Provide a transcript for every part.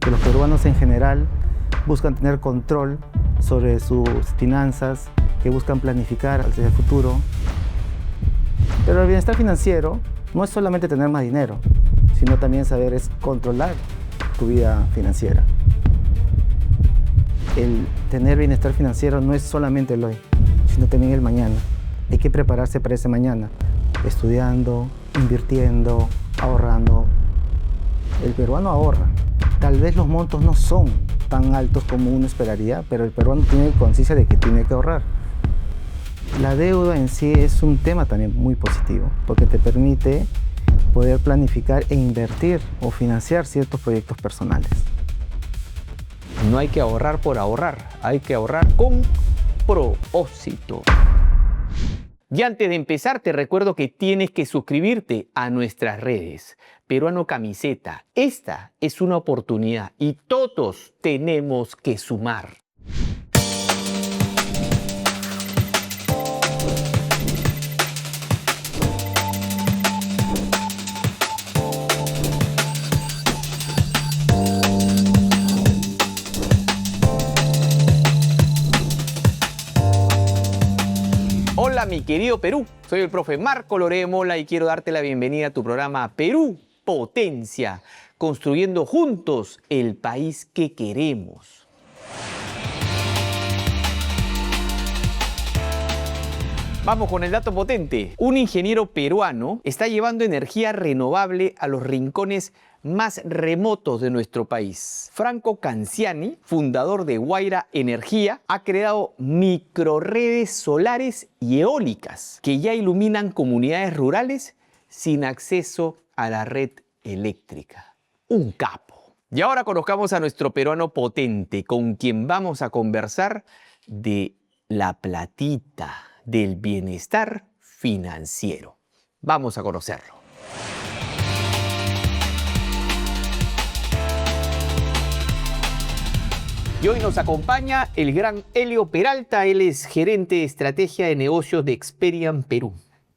que los peruanos en general buscan tener control sobre sus finanzas, que buscan planificar hacia el futuro. Pero el bienestar financiero no es solamente tener más dinero, sino también saber controlar tu vida financiera. El tener bienestar financiero no es solamente el hoy, sino también el mañana. Hay que prepararse para ese mañana, estudiando, invirtiendo, ahorrando. El peruano ahorra. Tal vez los montos no son tan altos como uno esperaría, pero el peruano tiene conciencia de que tiene que ahorrar. La deuda en sí es un tema también muy positivo, porque te permite poder planificar e invertir o financiar ciertos proyectos personales. No hay que ahorrar por ahorrar, hay que ahorrar con propósito. Y antes de empezar, te recuerdo que tienes que suscribirte a nuestras redes. Peruano Camiseta, esta es una oportunidad y todos tenemos que sumar. Hola mi querido Perú, soy el profe Marco Loré Mola y quiero darte la bienvenida a tu programa Perú Potencia, construyendo juntos el país que queremos. Vamos con el dato potente. Un ingeniero peruano está llevando energía renovable a los rincones más remotos de nuestro país. Franco Canciani, fundador de Guaira Energía, ha creado microredes solares y eólicas que ya iluminan comunidades rurales sin acceso a la red eléctrica. Un capo. Y ahora conozcamos a nuestro peruano potente, con quien vamos a conversar de la platita, del bienestar financiero. Vamos a conocerlo. Y hoy nos acompaña el gran Helio Peralta. Él es gerente de estrategia de negocios de Experian Perú.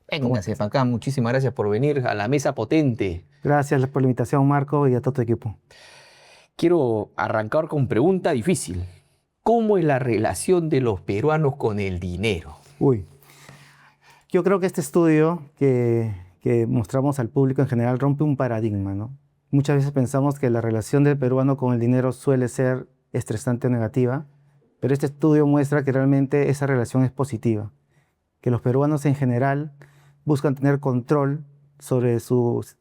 Véngase para acá, muchísimas gracias por venir a la mesa potente. Gracias por la invitación, Marco, y a todo tu equipo. Quiero arrancar con pregunta difícil. ¿Cómo es la relación de los peruanos con el dinero? Yo creo que este estudio que mostramos al público en general rompe un paradigma, ¿no? Muchas veces pensamos que la relación del peruano con el dinero suele ser estresante o negativa, pero este estudio muestra que realmente esa relación es positiva, que los peruanos en general buscan tener control sobre sus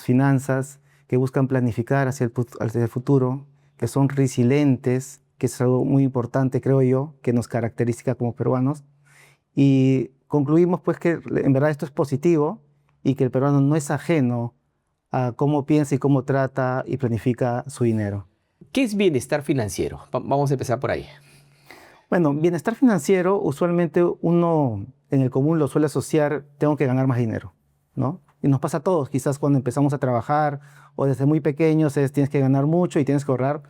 finanzas, que buscan planificar hacia el futuro, que son resilientes, que es algo muy importante, creo yo, que nos caracteriza como peruanos. Y concluimos pues que en verdad esto es positivo y que el peruano no es ajeno a cómo piensa y cómo trata y planifica su dinero. ¿Qué es bienestar financiero? Vamos a empezar por ahí. Bueno, bienestar financiero usualmente uno en el común lo suele asociar, tengo que ganar más dinero, ¿no? Y nos pasa a todos, quizás cuando empezamos a trabajar o desde muy pequeños tienes que ganar mucho y tienes que ahorrar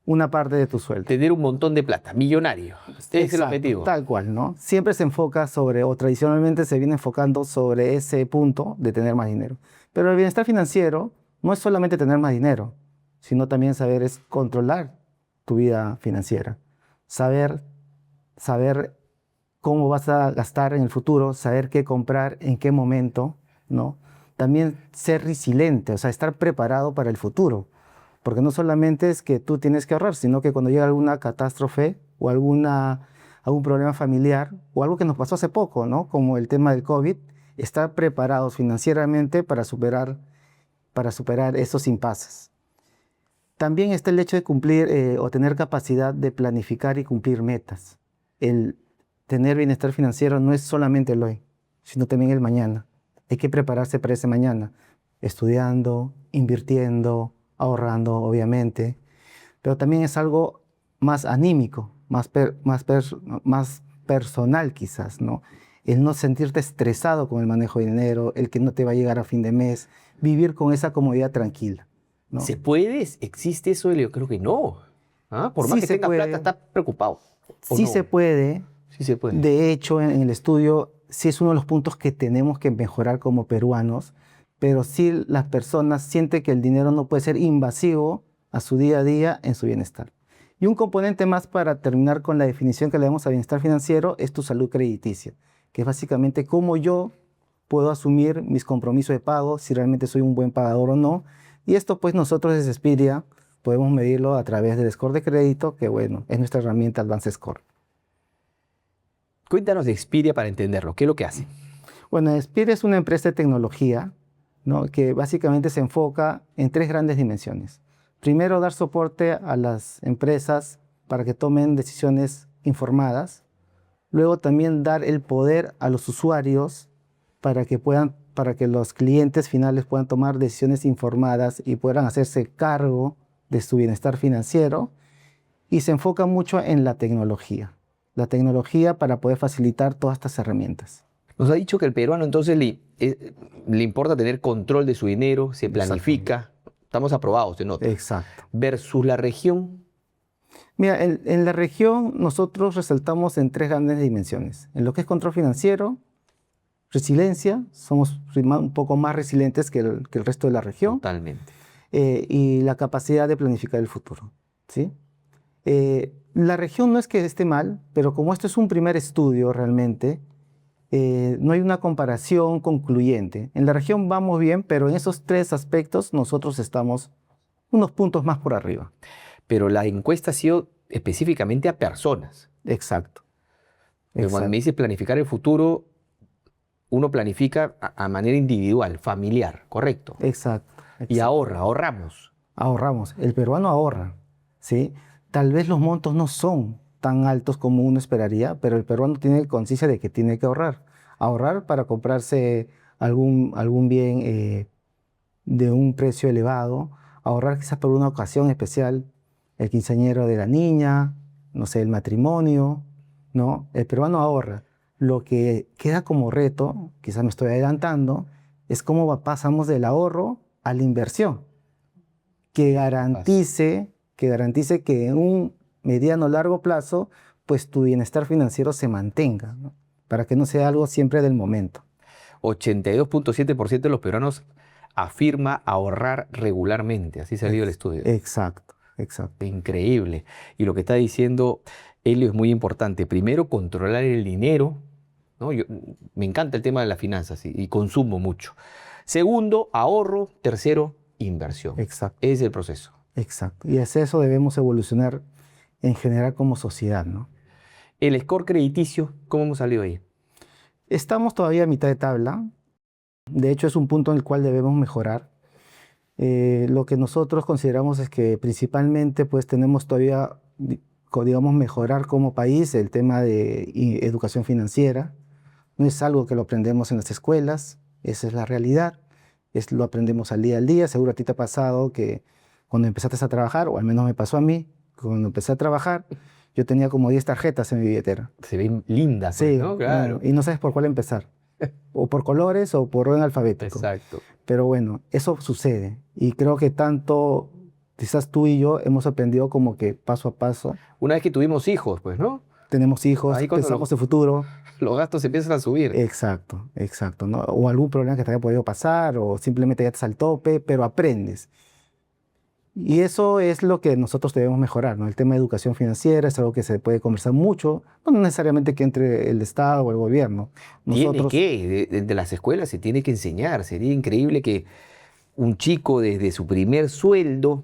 una parte de tu sueldo. Tener un montón de plata, millonario. Este es el objetivo. Tal cual, ¿no? Siempre se enfoca sobre, o tradicionalmente se viene enfocando sobre ese punto de tener más dinero. Pero el bienestar financiero no es solamente tener más dinero, sino también saber controlar tu vida financiera. Saber cómo vas a gastar en el futuro, saber qué comprar, en qué momento, ¿no? También ser resiliente, o sea, estar preparado para el futuro. Porque no solamente es que tú tienes que ahorrar, sino que cuando llega alguna catástrofe o algún problema familiar o algo que nos pasó hace poco, ¿no? Como el tema del COVID, estar preparados financieramente para superar esos impases. También está el hecho de cumplir o tener capacidad de planificar y cumplir metas. El tener bienestar financiero no es solamente el hoy, sino también el mañana. Hay que prepararse para ese mañana, estudiando, invirtiendo, ahorrando, obviamente, pero también es algo más anímico, más personal quizás, ¿no? El no sentirte estresado con el manejo de dinero, el que no te va a llegar a fin de mes, vivir con esa comodidad tranquila, ¿no? ¿Se puede? ¿Existe eso, Helio? Creo que no. Por más que tenga plata, está preocupado. Sí se puede. Sí se puede. De hecho, en el estudio, sí es uno de los puntos que tenemos que mejorar como peruanos, pero sí las personas sienten que el dinero no puede ser invasivo a su día a día en su bienestar. Y un componente más para terminar con la definición que le damos a bienestar financiero es tu salud crediticia, que es básicamente cómo yo puedo asumir mis compromisos de pago, si realmente soy un buen pagador o no. Y esto pues nosotros desde Expedia podemos medirlo a través del score de crédito, que bueno, es nuestra herramienta Advanced Score. Cuéntanos de Expedia para entenderlo. ¿Qué es lo que hace? Bueno, Expedia es una empresa de tecnología, ¿no?, que básicamente se enfoca en tres grandes dimensiones. Primero, dar soporte a las empresas para que tomen decisiones informadas. Luego, también dar el poder a los usuarios para que los clientes finales puedan tomar decisiones informadas y puedan hacerse cargo de su bienestar financiero. Y se enfoca mucho en la tecnología para poder facilitar todas estas herramientas. Nos ha dicho que el peruano entonces le importa tener control de su dinero, se planifica. Estamos aprobados, se nota. Exacto. Versus la región. Mira, en la región nosotros resaltamos en tres grandes dimensiones. En lo que es control financiero, resiliencia, somos un poco más resilientes que el resto de la región. Totalmente. Y la capacidad de planificar el futuro, ¿sí? La región no es que esté mal, pero como esto es un primer estudio realmente, no hay una comparación concluyente. En la región vamos bien, pero en esos tres aspectos nosotros estamos unos puntos más por arriba. Pero la encuesta ha sido específicamente a personas. Exacto. Pero cuando me dices planificar el futuro, uno planifica a manera individual, familiar, ¿correcto? Exacto. Y ahorramos. Ahorramos. El peruano ahorra, ¿sí? Tal vez los montos no son tan altos como uno esperaría, pero el peruano tiene conciencia de que tiene que ahorrar. Ahorrar para comprarse algún bien de un precio elevado, ahorrar quizás por una ocasión especial, el quinceañero de la niña, no sé, el matrimonio, ¿no? El peruano ahorra. Lo que queda como reto, quizás me estoy adelantando, es cómo pasamos del ahorro a la inversión, que garantice que en un mediano o largo plazo, pues tu bienestar financiero se mantenga, ¿no?, para que no sea algo siempre del momento. 82.7% de los peruanos afirma ahorrar regularmente, así se ha leído el estudio. Exacto, exacto. Increíble. Y lo que está diciendo Helio es muy importante. Primero, controlar el dinero, ¿no? Me encanta el tema de las finanzas y consumo mucho. Segundo, ahorro. Tercero, inversión. Exacto. Ese es el proceso. Exacto. Y hacia eso debemos evolucionar en general como sociedad, ¿no? El score crediticio, ¿cómo hemos salido ahí? Estamos todavía a mitad de tabla. De hecho, es un punto en el cual debemos mejorar. Lo que nosotros consideramos es que principalmente pues tenemos todavía, digamos, mejorar como país el tema de educación financiera. No es algo que lo aprendemos en las escuelas, esa es la realidad. Lo aprendemos al día. Seguro a ti te ha pasado que cuando empezaste a trabajar, o al menos me pasó a mí, cuando empecé a trabajar, yo tenía como 10 tarjetas en mi billetera. Se ven lindas, sí, ¿no? Claro. Y no sabes por cuál empezar. O por colores o por orden alfabético. Exacto. Pero bueno, eso sucede. Y creo que tanto, quizás tú y yo, hemos aprendido como que paso a paso. Una vez que tuvimos hijos, pues, ¿no? Tenemos hijos, pensamos en futuro. Los gastos empiezan a subir. Exacto, ¿no? O algún problema que te haya podido pasar, o simplemente ya estás al tope, pero aprendes. Y eso es lo que nosotros debemos mejorar, ¿no? El tema de educación financiera es algo que se puede conversar mucho, no necesariamente que entre el Estado o el gobierno. De las escuelas se tiene que enseñar. Sería increíble que un chico desde su primer sueldo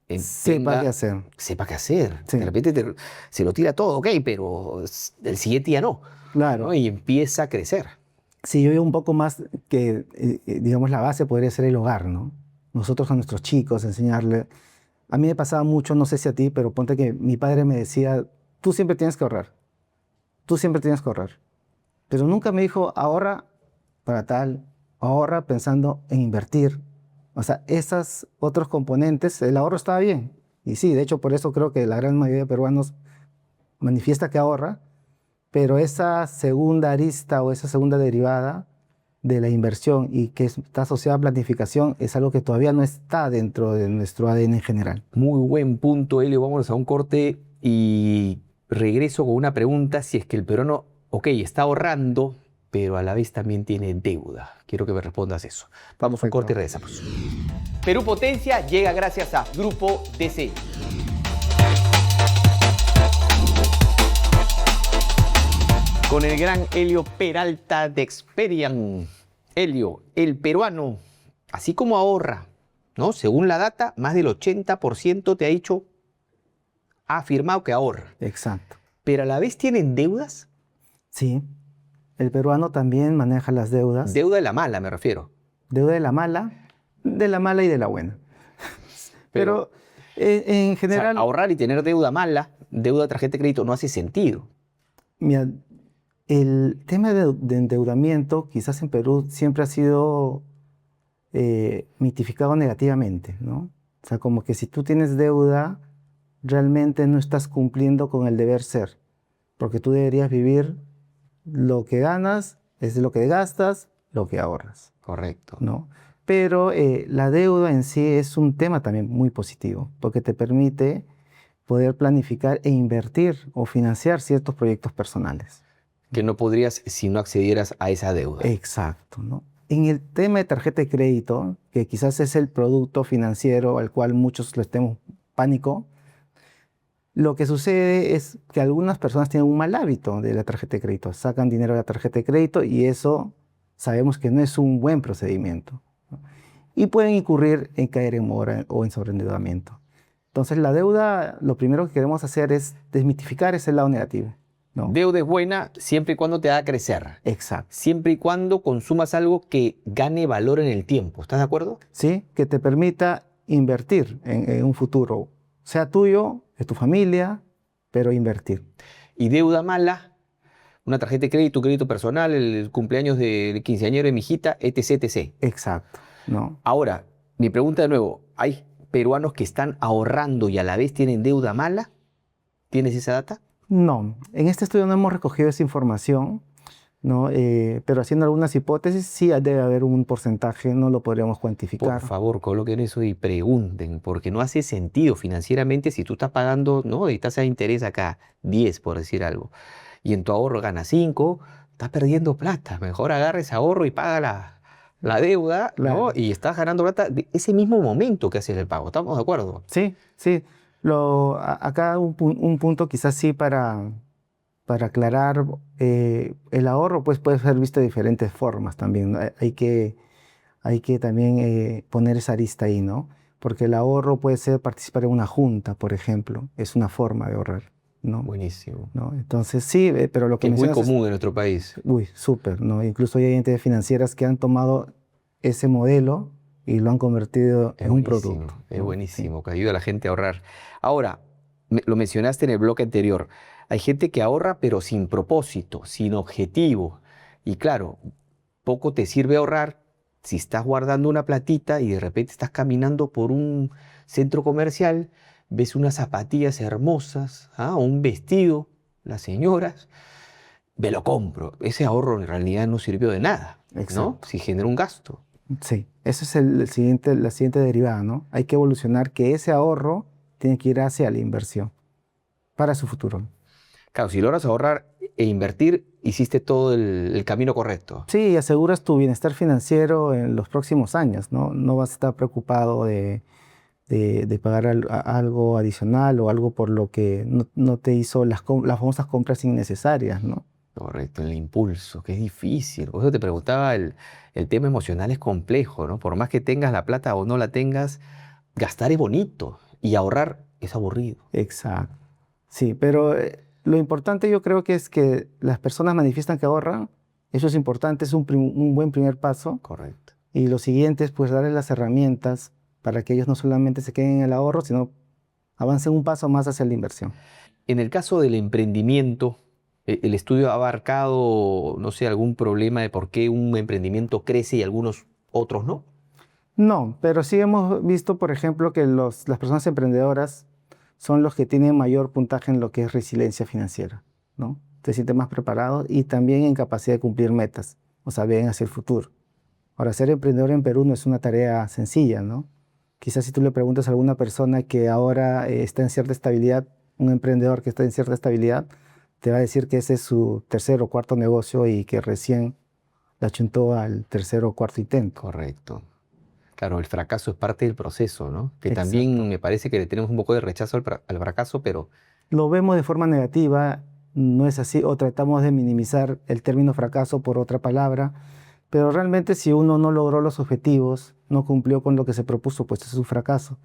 sepa qué hacer. Sepa qué hacer. Sí. De repente se lo tira todo, ok, pero el siguiente ya no. Claro. ¿no? Y empieza a crecer. Sí, yo veo un poco más que, digamos, la base podría ser el hogar, ¿no? Nosotros a nuestros chicos enseñarle. A mí me pasaba mucho, no sé si a ti, pero ponte que mi padre me decía, tú siempre tienes que ahorrar. Tú siempre tienes que ahorrar. Pero nunca me dijo, ahorra para tal, ahorra pensando en invertir. O sea, esos otros componentes, el ahorro estaba bien. Y sí, de hecho, por eso creo que la gran mayoría de peruanos manifiesta que ahorra, pero esa segunda arista o esa segunda derivada de la inversión y que está asociada a planificación es algo que todavía no está dentro de nuestro ADN en general. Muy buen punto, Helio. Vámonos a un corte y regreso con una pregunta. Si es que el peruano, ok, está ahorrando, pero a la vez también tiene deuda. Quiero que me respondas eso. Vamos a un corte y regresamos. Perú Potencia llega gracias a Grupo DC. Con el gran Helio Peralta de Experian. Helio, el peruano, así como ahorra, ¿no? Según la data, más del 80% te ha afirmado que ahorra. Exacto. Pero a la vez tienen deudas. Sí, el peruano también maneja las deudas. Deuda de la mala, me refiero. Deuda de la mala y de la buena. Pero en general... O sea, ahorrar y tener deuda mala, deuda de tarjeta de crédito, no hace sentido. Mira, el tema de endeudamiento quizás en Perú siempre ha sido mitificado negativamente, ¿no? O sea, como que si tú tienes deuda, realmente no estás cumpliendo con el deber ser, porque tú deberías vivir lo que ganas, es lo que gastas, lo que ahorras. Correcto. ¿No? Pero la deuda en sí es un tema también muy positivo, porque te permite poder planificar e invertir o financiar ciertos proyectos personales. Que no podrías si no accedieras a esa deuda. Exacto, ¿no? En el tema de tarjeta de crédito, que quizás es el producto financiero al cual muchos les tenemos pánico, lo que sucede es que algunas personas tienen un mal hábito de la tarjeta de crédito, sacan dinero de la tarjeta de crédito y eso sabemos que no es un buen procedimiento, ¿no? Y pueden incurrir en caer en mora o en sobreendeudamiento. Entonces la deuda, lo primero que queremos hacer es desmitificar ese lado negativo, ¿no? Deuda es buena siempre y cuando te haga crecer. Exacto. Siempre y cuando consumas algo que gane valor en el tiempo. ¿Estás de acuerdo? Sí, que te permita invertir en un futuro, sea tuyo, de tu familia, pero invertir. Y deuda mala, una tarjeta de crédito, crédito personal, el cumpleaños de quinceañero de mi hijita, etc, etc. Exacto, ¿no? Ahora, mi pregunta de nuevo, ¿hay peruanos que están ahorrando y a la vez tienen deuda mala? ¿Tienes esa data? No, en este estudio no hemos recogido esa información, ¿no? Pero haciendo algunas hipótesis, sí debe haber un porcentaje, no lo podríamos cuantificar. Por favor, coloquen eso y pregunten, porque no hace sentido financieramente si tú estás pagando, ¿no? Y tasa de interés acá 10, por decir algo, y en tu ahorro ganas 5, estás perdiendo plata. Mejor agarra ese ahorro y paga la deuda, ¿no? Claro. Y estás ganando plata de ese mismo momento que haces el pago. ¿Estamos de acuerdo? Sí, sí. Acá un punto quizás sí para aclarar, el ahorro pues puede ser visto de diferentes formas también, ¿no? Hay que también poner esa arista ahí, ¿no? Porque el ahorro puede ser participar en una junta, por ejemplo, es una forma de ahorrar, ¿no? Buenísimo. ¿No? Entonces sí, pero lo que Que es muy mencionas común en nuestro país. uy, súper, ¿no? Incluso hay entidades financieras que han tomado ese modelo y lo han convertido en un producto. Es ¿no? buenísimo, que ayuda a la gente a ahorrar. Ahora, lo mencionaste en el bloque anterior, hay gente que ahorra pero sin propósito, sin objetivo. Y claro, poco te sirve ahorrar si estás guardando una platita y de repente estás caminando por un centro comercial, ves unas zapatillas hermosas, ¿ah? Un vestido, las señoras, me lo compro. Ese ahorro en realidad no sirvió de nada, ¿no? Exacto. Si genera un gasto. Sí, esa es la siguiente derivada, ¿no? Hay que evolucionar que ese ahorro tiene que ir hacia la inversión para su futuro. Claro, si logras ahorrar e invertir, hiciste todo el camino correcto. Sí, y aseguras tu bienestar financiero en los próximos años, ¿no? No vas a estar preocupado de pagar algo adicional o algo por lo que no te hizo las famosas compras innecesarias, ¿no? Correcto, el impulso, que es difícil. Por eso te preguntaba, el tema emocional es complejo, ¿no? Por más que tengas la plata o no la tengas, gastar es bonito y ahorrar es aburrido. Exacto. Sí, pero lo importante yo creo que es que las personas manifiestan que ahorran, eso es importante, es un buen primer paso. Correcto. Y lo siguiente es pues darles las herramientas para que ellos no solamente se queden en el ahorro, sino avancen un paso más hacia la inversión. En el caso del emprendimiento, el estudio ha abarcado, no sé, algún problema de por qué un emprendimiento crece y algunos otros no. No, pero sí hemos visto, por ejemplo, que las personas emprendedoras son los que tienen mayor puntaje en lo que es resiliencia financiera, ¿no? Se sienten más preparados y también en capacidad de cumplir metas, o sea, ven hacia el futuro. Ahora, ser emprendedor en Perú no es una tarea sencilla, ¿no? Quizás si tú le preguntas a alguna persona que ahora está en cierta estabilidad, un emprendedor que está en cierta estabilidad, te va a decir que ese es su tercer o cuarto negocio y que recién la chuntó al tercer o cuarto intento. Correcto. Claro, el fracaso es parte del proceso, ¿no? Que Exacto. también me parece que le tenemos un poco de rechazo al fracaso, pero Lo vemos de forma negativa, no es así, o tratamos de minimizar el término fracaso por otra palabra, pero realmente si uno no logró los objetivos, no cumplió con lo que se propuso, pues es un fracaso.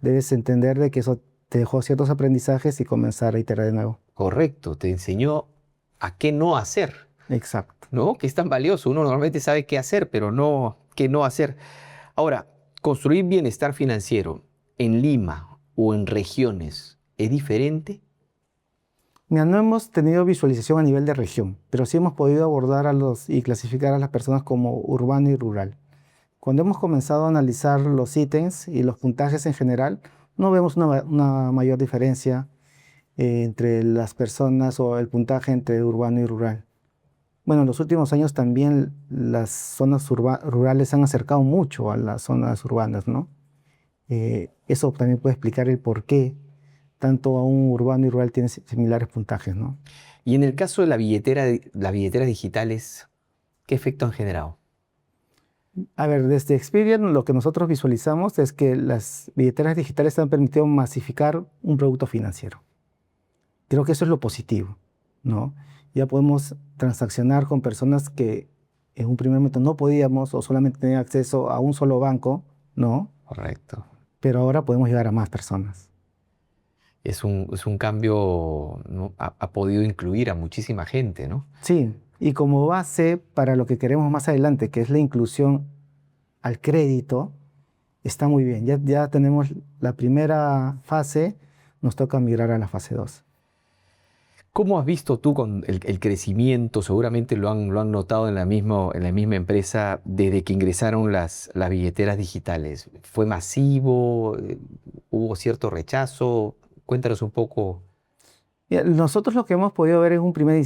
Debes entender de que eso te dejó ciertos aprendizajes y comenzar a iterar de nuevo. correcto, te enseñó a qué no hacer, Exacto. ¿no? Que es tan valioso. Uno normalmente sabe qué hacer, pero no qué no hacer. Ahora, construir bienestar financiero en Lima o en regiones es diferente. Mira, no hemos tenido visualización a nivel de región, pero sí hemos podido abordar y clasificar a las personas como urbano y rural. Cuando hemos comenzado a analizar los ítems y los puntajes en general, no vemos una mayor diferencia entre las personas o el puntaje entre urbano y rural. Bueno, en los últimos años también las zonas rurales se han acercado mucho a las zonas urbanas, ¿no? Eso también puede explicar el por qué tanto a un urbano y rural tienen similares puntajes, ¿no? Y en el caso de las billeteras digitales, ¿qué efecto han generado? A ver, desde Experian lo que nosotros visualizamos es que las billeteras digitales han permitido masificar un producto financiero. Creo que eso es lo positivo, ¿no? Ya podemos transaccionar con personas que en un primer momento no podíamos o solamente tenían acceso a un solo banco, ¿no? Correcto. Pero ahora podemos llegar a más personas. Es un cambio, ¿no? Ha podido incluir a muchísima gente, ¿no? Sí, y como base para lo que queremos más adelante, que es la inclusión al crédito, está muy bien. Ya tenemos la primera fase, nos toca migrar a la fase 2. ¿Cómo has visto tú con el crecimiento? Seguramente lo han notado en la misma empresa desde que ingresaron las billeteras digitales. ¿Fue masivo? ¿Hubo cierto rechazo? Cuéntanos un poco. Nosotros lo que hemos podido ver en una primera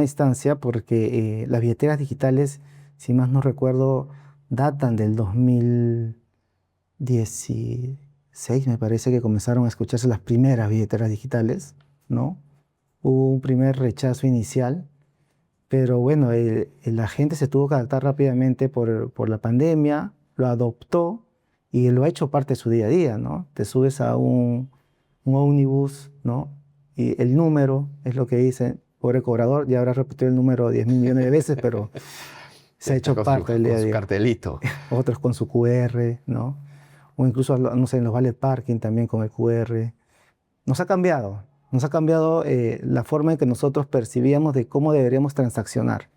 instancia, porque las billeteras digitales, si más no recuerdo, datan del 2016, me parece que comenzaron a escucharse las primeras billeteras digitales, ¿no? Hubo un primer rechazo inicial, pero bueno, la gente se tuvo que adaptar rápidamente por la pandemia, lo adoptó y lo ha hecho parte de su día a día, ¿no? Te subes a un ómnibus, ¿no? Y el número es lo que dice, pobre cobrador, ya habrá repetido el número 10.000 millones de veces, pero se ha hecho Con parte del día con a su día. cartelito. Otros con su QR, ¿no? O incluso, no sé, en los vales parking también con el QR. Nos ha cambiado la forma en que nosotros percibíamos de cómo deberíamos transaccionar.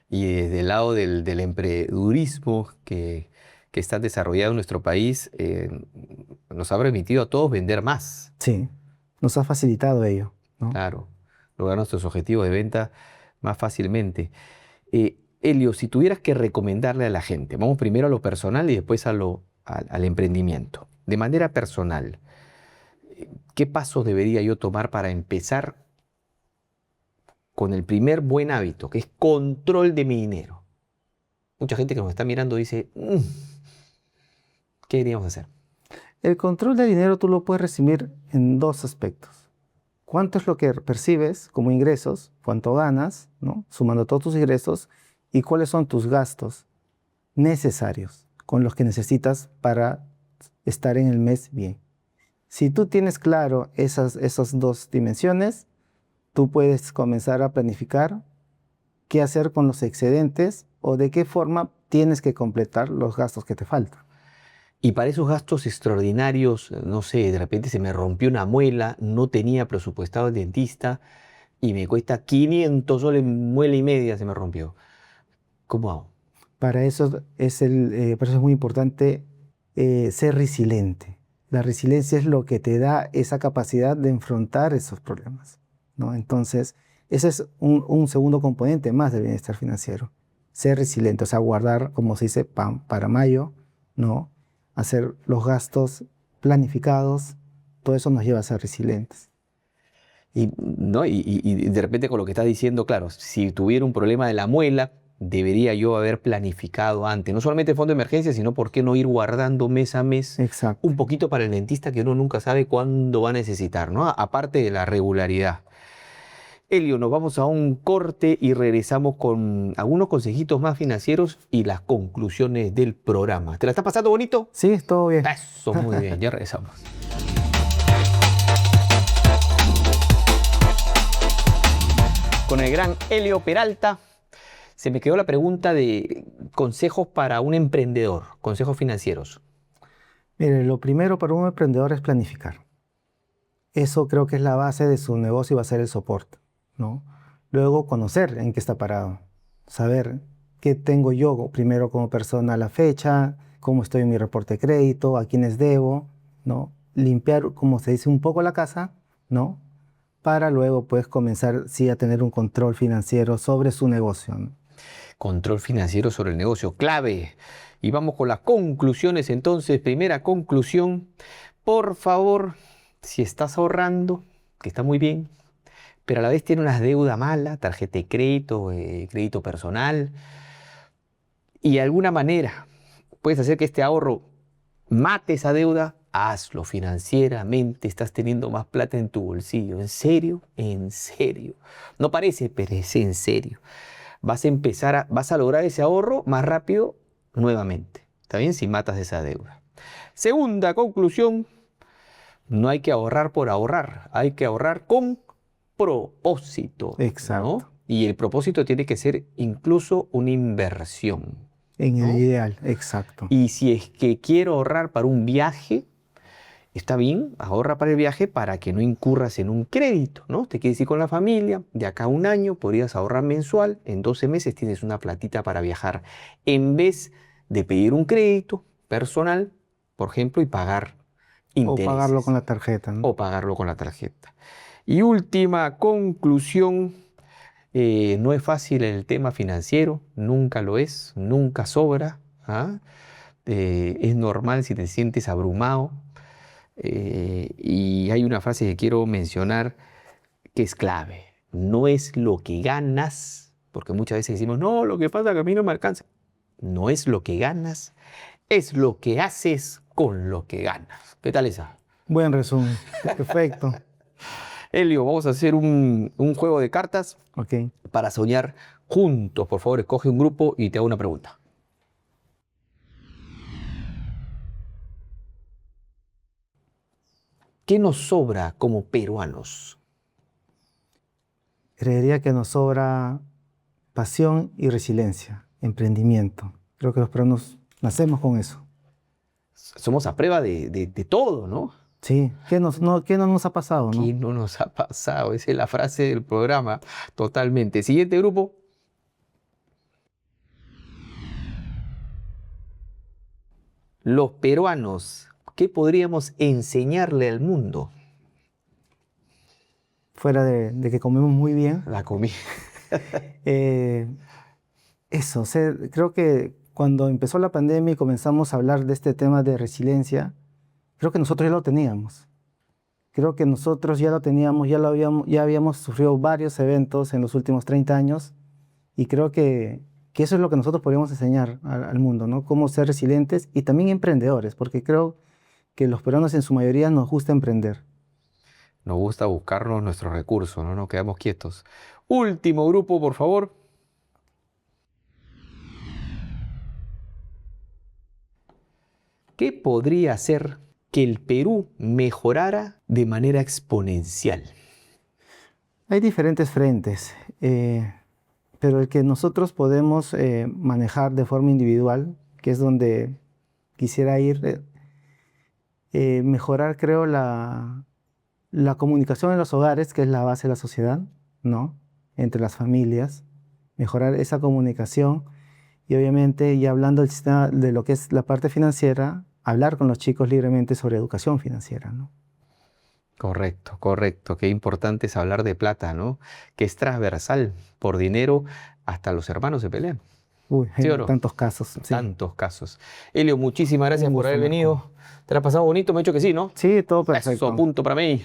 Y desde el lado del emprendedurismo que está desarrollado en nuestro país, nos ha permitido a todos vender más. Sí, nos ha facilitado ello, ¿no? Claro, lograr nuestros objetivos de venta más fácilmente. Elio, si tuvieras que recomendarle a la gente, vamos primero a lo personal y después al emprendimiento. De manera personal, ¿qué pasos debería yo tomar para empezar con el primer buen hábito, que es control de mi dinero? Mucha gente que nos está mirando dice, ¿qué deberíamos hacer? El control del dinero tú lo puedes resumir en dos aspectos. ¿Cuánto es lo que percibes como ingresos? ¿Cuánto ganas, ¿no? Sumando todos tus ingresos. ¿Y cuáles son tus gastos necesarios con los que necesitas para estar en el mes bien? Si tú tienes claro esas dos dimensiones, tú puedes comenzar a planificar qué hacer con los excedentes o de qué forma tienes que completar los gastos que te faltan. Y para esos gastos extraordinarios, no sé, de repente se me rompió una muela, no tenía presupuestado el dentista y me cuesta 500 soles, muela y media se me rompió. ¿Cómo hago? Para eso por eso es muy importante ser resiliente. La resiliencia es lo que te da esa capacidad de enfrentar esos problemas, ¿no? Entonces, ese es un segundo componente más del bienestar financiero. Ser resiliente, o sea, guardar, como se dice, pan para mayo, ¿no? Hacer los gastos planificados, todo eso nos lleva a ser resilientes. Y, ¿no? Y de repente con lo que estás diciendo, claro, si tuviera un problema de la muela, debería yo haber planificado antes, no solamente el fondo de emergencia, sino por qué no ir guardando mes a mes Exacto. un poquito para el dentista que uno nunca sabe cuándo va a necesitar, ¿no? Aparte de la regularidad. Elio, nos vamos a un corte y regresamos con algunos consejitos más financieros y las conclusiones del programa. ¿Te la estás pasando bonito? Sí, todo bien. Eso, muy bien, ya regresamos. Con el gran Elio Peralta, se me quedó la pregunta de consejos para un emprendedor, consejos financieros. Mire, lo primero para un emprendedor es planificar. Eso creo que es la base de su negocio y va a ser el soporte, ¿no? Luego, conocer en qué está parado. Saber qué tengo yo primero como persona a la fecha, cómo estoy en mi reporte de crédito, a quiénes debo, ¿no? Limpiar, como se dice, un poco la casa, ¿no? Para luego, pues, comenzar, sí, a tener un control financiero sobre su negocio, ¿no? Control financiero sobre el negocio, clave. Y vamos con las conclusiones entonces. Primera conclusión, por favor, si estás ahorrando, que está muy bien, pero a la vez tiene una deuda mala, tarjeta de crédito, crédito personal, y de alguna manera puedes hacer que este ahorro mate esa deuda, hazlo financieramente, estás teniendo más plata en tu bolsillo. ¿En serio? En serio. No parece, pero es en serio. Vas a lograr ese ahorro más rápido nuevamente. ¿Está bien? Si matas esa deuda. Segunda conclusión, no hay que ahorrar por ahorrar, hay que ahorrar con propósito. Exacto. ¿No? Y el propósito tiene que ser incluso una inversión. En ¿no? el ideal, exacto. Y si es que quiero ahorrar para un viaje, está bien, ahorra para el viaje para que no incurras en un crédito, ¿no? Te quieres ir con la familia, de acá a un año podrías ahorrar mensual, en 12 meses tienes una platita para viajar, en vez de pedir un crédito personal, por ejemplo, y pagar intereses. O pagarlo con la tarjeta, ¿no? O pagarlo con la tarjeta. Y última conclusión, no es fácil el tema financiero, nunca lo es, nunca sobra. ¿Ah? Es normal si te sientes abrumado. Y hay una frase que quiero mencionar que es clave. No es lo que ganas, porque muchas veces decimos, no, lo que pasa es que a mí no me alcanza. No es lo que ganas, es lo que haces con lo que ganas. ¿Qué tal esa? Buen resumen. Perfecto. Elio, vamos a hacer un juego de cartas Ok. para soñar juntos. Por favor, escoge un grupo y te hago una pregunta. ¿Qué nos sobra como peruanos? Creería que nos sobra pasión y resiliencia, emprendimiento. Creo que los peruanos nacemos con eso. Somos a prueba de todo, ¿no? Sí. ¿Qué no nos ha pasado, no? ¿Qué no nos ha pasado? Esa es la frase del programa, totalmente. Siguiente grupo. Los peruanos, ¿qué podríamos enseñarle al mundo? Fuera de que comemos muy bien. La comida. Eso, o sea, creo que cuando empezó la pandemia y comenzamos a hablar de este tema de resiliencia, creo que nosotros ya lo teníamos. Creo que nosotros ya lo teníamos, ya habíamos sufrido varios eventos en los últimos 30 años y creo que eso es lo que nosotros podríamos enseñar al mundo, ¿no? Cómo ser resilientes y también emprendedores, porque creo que los peruanos en su mayoría nos gusta emprender. Nos gusta buscarnos nuestros recursos, no nos quedamos quietos. Último grupo, por favor. ¿Qué podría hacer que el Perú mejorara de manera exponencial? Hay diferentes frentes, pero el que nosotros podemos manejar de forma individual, que es donde quisiera ir, mejorar, creo, la comunicación en los hogares, que es la base de la sociedad, ¿no? Entre las familias, mejorar esa comunicación y obviamente, ya hablando del sistema de lo que es la parte financiera, hablar con los chicos libremente sobre educación financiera, ¿no? Correcto, correcto. Qué importante es hablar de plata, ¿no? Que es transversal. Por dinero hasta los hermanos se pelean. Uy, ¿Sí o no? tantos casos. Sí. Tantos casos. Elio, muchísimas gracias Un por gusto, haber venido. Marco. ¿Te la has pasado bonito? Me he dicho que sí, ¿no? Sí, todo perfecto. Eso, punto para mí.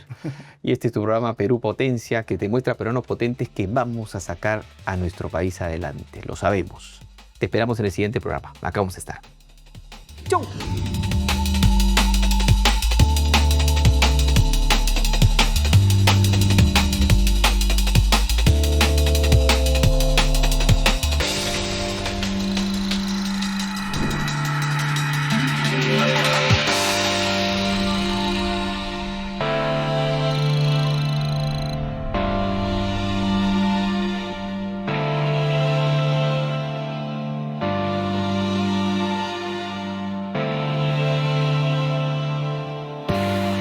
Y este es tu programa Perú Potencia, que te muestra peruanos potentes que vamos a sacar a nuestro país adelante. Lo sabemos. Te esperamos en el siguiente programa. Acá vamos a estar. ¡Chau!